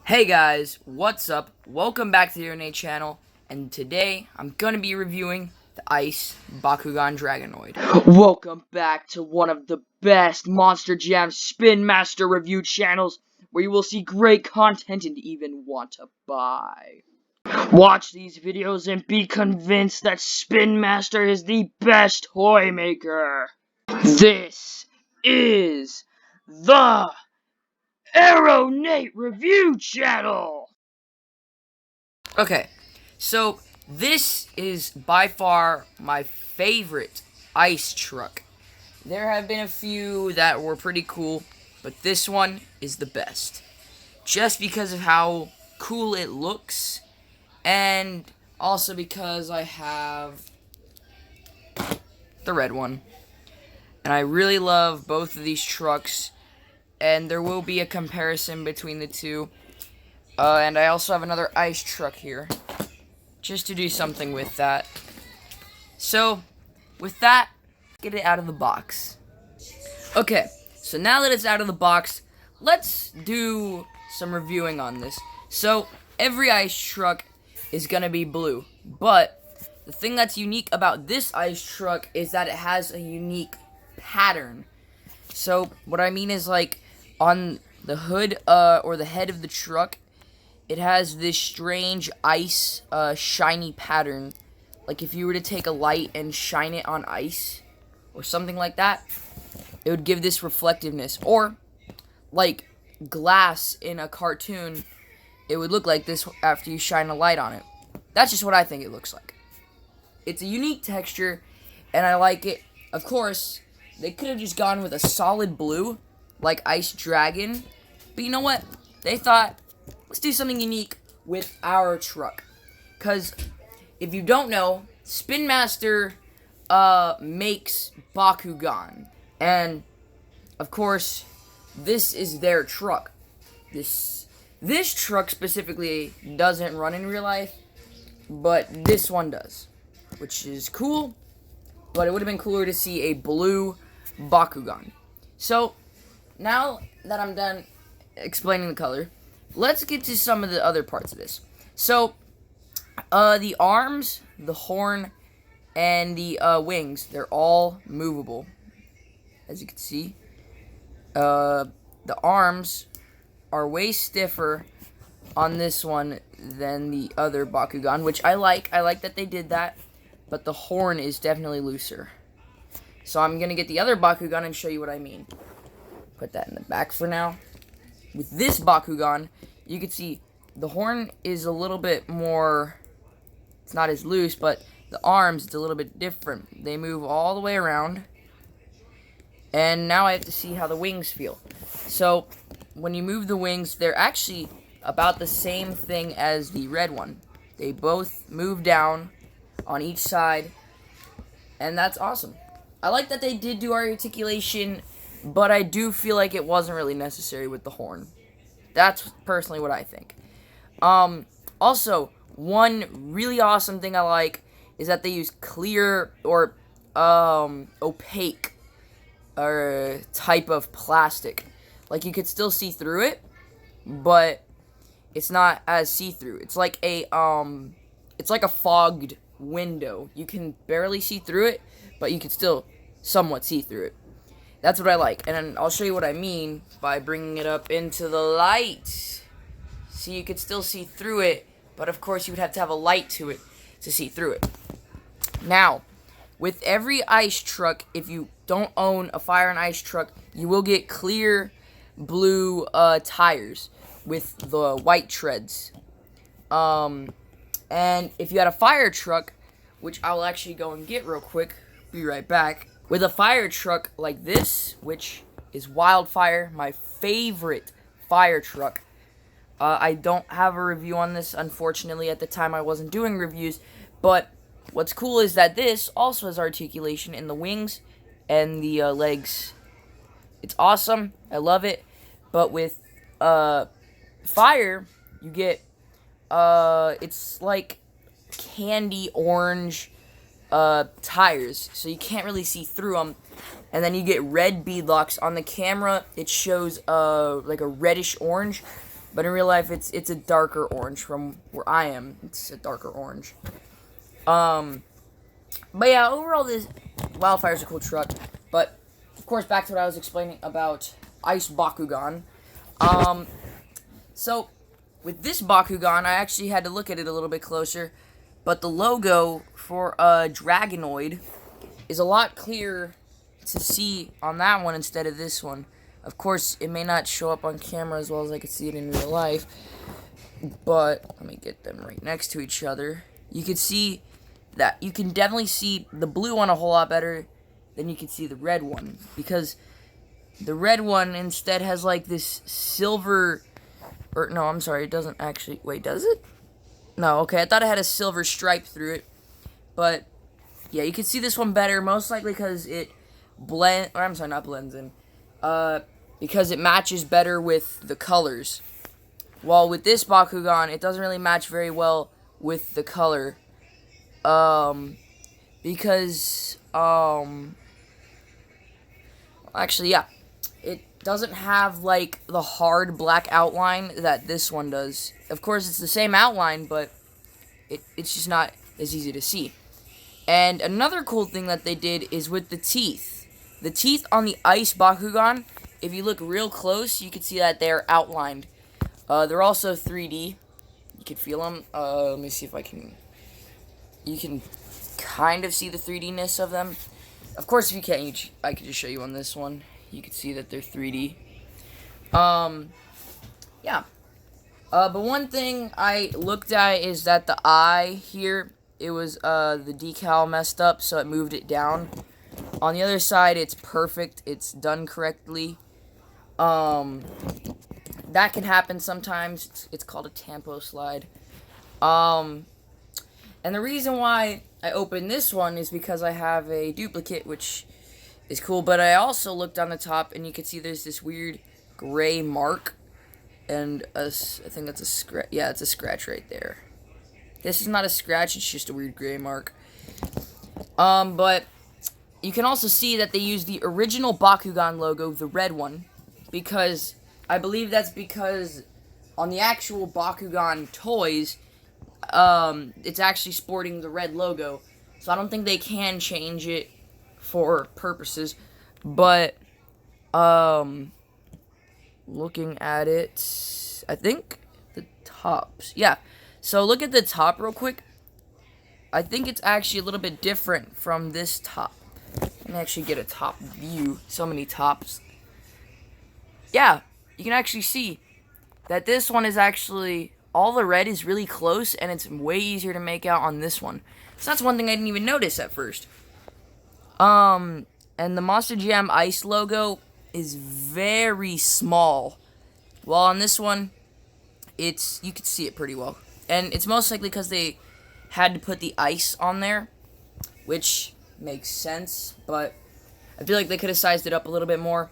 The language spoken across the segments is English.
Hey guys, what's up? Welcome back to the Dragonoid channel, and today I'm gonna be reviewing the Ice Bakugan Dragonoid. Welcome back to one of the best Monster Jam Spin Master review channels, where you will see great content and even want to buy. Watch these videos and be convinced that Spin Master is the best toy maker. This is the Dragonoid review channel. Okay, so this is by far my favorite ice truck. There have been a few that were pretty cool, but this one is the best. Just because of how cool it looks, and also because I have the red one. And I really love both of these trucks, and there will be a comparison between the two. And I also have another ice truck here, just to do something with that. So, with that, get it out of the box. Okay, so now that it's out of the box, let's do some reviewing on this. So, every ice truck is gonna be blue, but the thing that's unique about this ice truck is that it has a unique pattern. So, what I mean is, like, on the hood, or the head of the truck, it has this strange ice, shiny pattern. Like if you were to take a light and shine it on ice, or something like that, it would give this reflectiveness. Or, like glass in a cartoon, it would look like this after you shine a light on it. That's just what I think it looks like. It's a unique texture, and I like it. Of course, they could have just gone with a solid blue, like Ice Dragon. But you know what? They thought, let's do something unique with our truck. Because if you don't know, Spin Master makes Bakugan. And, of course, this is their truck. This truck specifically doesn't run in real life, but this one does. Which is cool, but it would have been cooler to see a blue Bakugan. So, now that I'm done explaining the color, let's get to some of the other parts of this. So, the arms, the horn, and the wings, they're all movable. As you can see, the arms are way stiffer on this one than the other Bakugan, which I like. I like that they did that, but the horn is definitely looser. So I'm going to get the other Bakugan and show you what I mean. Put that in the back for now. With this Bakugan, you can see the horn is a little bit more, it's not as loose, but the arms, it's a little bit different. They move all the way around. And now I have to see how the wings feel. So, when you move the wings, they're actually about the same thing as the red one. They both move down on each side, and that's awesome. I like that they did do articulation, but I do feel like it wasn't really necessary with the horn. That's personally what I think. Also, one really awesome thing I like is that they use clear or opaque type of plastic. Like you could still see through it, but it's not as see-through. It's like a fogged window. You can barely see through it, but you can still somewhat see through it. That's what I like, and I'll show you what I mean by bringing it up into the light. So you could still see through it, but of course you would have to have a light to it to see through it. Now, with every ice truck, if you don't own a fire and ice truck, you will get clear blue tires with the white treads. And if you had a fire truck, which I will actually go and get real quick, be right back. With a fire truck like this, which is Wildfire, my favorite fire truck. I don't have a review on this, unfortunately. At the time, I wasn't doing reviews. But what's cool is that this also has articulation in the wings and the legs. It's awesome. I love it. But with fire, you get, it's like candy orange tires, so you can't really see through them. And then you get red beadlocks on the camera. It shows like a reddish orange, but in real life it's a darker orange. From where I am, it's a darker orange. But yeah, overall this Wildfire's a cool truck. But of course, back to what I was explaining about Ice Bakugan. So with this Bakugan, I actually had to look at it a little bit closer. But the logo for Dragonoid is a lot clearer to see on that one instead of this one. Of course, it may not show up on camera as well as I could see it in real life. But let me get them right next to each other. You can see that you can definitely see the blue one a whole lot better than you can see the red one, because the red one instead has like this silver, or no, I'm sorry, it doesn't actually, wait, does it? No, okay, I thought it had a silver stripe through it, but yeah, you can see this one better, most likely because it not blends in, because it matches better with the colors, while with this Bakugan, it doesn't really match very well with the color, because, actually, yeah, it doesn't have, like, the hard black outline that this one does. Of course, it's the same outline, but it's just not as easy to see. And another cool thing that they did is with the teeth. The teeth on the Ice Bakugan, if you look real close, you can see that they're outlined. They're also 3D. You can feel them. Let me see if I can... You can kind of see the 3D-ness of them. Of course, if you can't, I could just show you on this one. You can see that they're 3D. Yeah. But one thing I looked at is that the eye here, it was, the decal messed up, so it moved it down. On the other side, it's perfect. It's done correctly. That can happen sometimes. It's called a tampo slide. And the reason why I opened this one is because I have a duplicate, which is cool. But I also looked on the top, and you can see there's this weird gray mark. And I think that's a scratch. Yeah, it's a scratch right there. This is not a scratch, it's just a weird gray mark. But you can also see that they use the original Bakugan logo, the red one, because I believe that's because on the actual Bakugan toys, it's actually sporting the red logo. So I don't think they can change it for purposes. But, looking at it, I think the tops, yeah. So look at the top real quick. I think it's actually a little bit different from this top. Let me actually get a top view. So many tops. Yeah, you can actually see that this one is actually, all the red is really close, and it's way easier to make out on this one. So that's one thing I didn't even notice at first. And the Monster Jam Ice logo is very small. While on this one, you can see it pretty well. And it's most likely because they had to put the ice on there, which makes sense, but I feel like they could have sized it up a little bit more.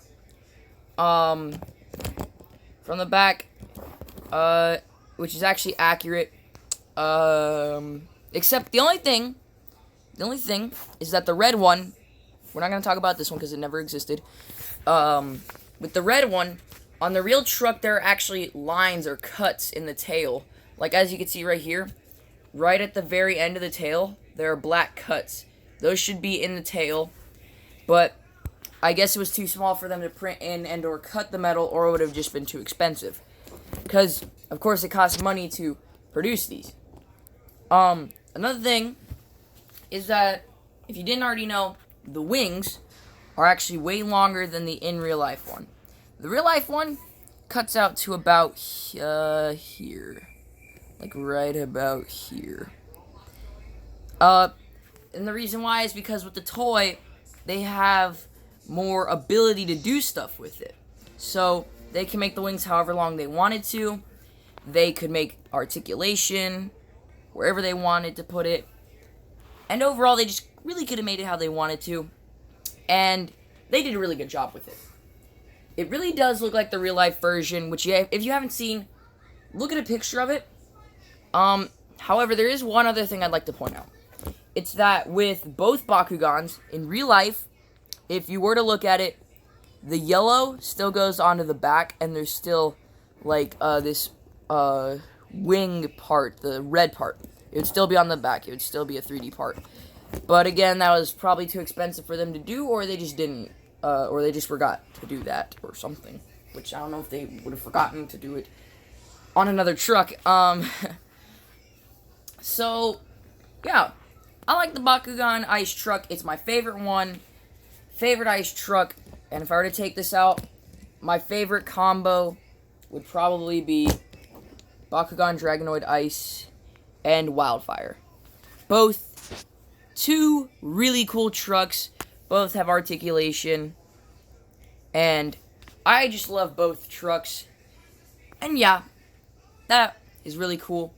From the back, which is actually accurate, except the only thing is that the red one, we're not going to talk about this one because it never existed. With the red one, on the real truck, there are actually lines or cuts in the tail. Like, as you can see right here, right at the very end of the tail, there are black cuts. Those should be in the tail, but I guess it was too small for them to print in and or cut the metal, or it would have just been too expensive. Because, of course, it costs money to produce these. Another thing is that, if you didn't already know, the wings are actually way longer than the in real life one. The real life one cuts out to about here. Like right about here. And the reason why is because with the toy, they have more ability to do stuff with it. So, they can make the wings however long they wanted to. They could make articulation wherever they wanted to put it. And overall, they just really could have made it how they wanted to. And they did a really good job with it. It really does look like the real-life version, which, if you haven't seen, look at a picture of it. However, there is one other thing I'd like to point out. It's that with both Bakugans, in real life, if you were to look at it, the yellow still goes onto the back, and there's still like this wing part, the red part. It would still be on the back. It would still be a 3D part. But again, that was probably too expensive for them to do, or they just didn't, or they just forgot to do that, or something. Which I don't know if they would have forgotten to do it on another truck. So, yeah. I like the Bakugan ice truck. It's my favorite one. Favorite ice truck. And if I were to take this out, my favorite combo would probably be Bakugan Dragonoid Ice and Wildfire. Both two really cool trucks. Both have articulation. And I just love both trucks. And yeah, that is really cool.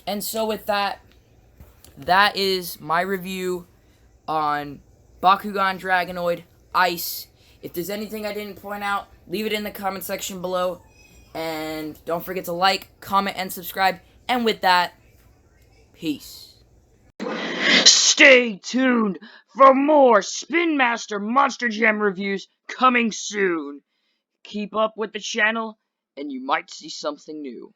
And so with that, that is my review on Bakugan Dragonoid Ice. If there's anything I didn't point out, leave it in the comment section below. And don't forget to like, comment, and subscribe. And with that, peace. Stay tuned for more Spin Master Monster Jam reviews coming soon. Keep up with the channel, and you might see something new.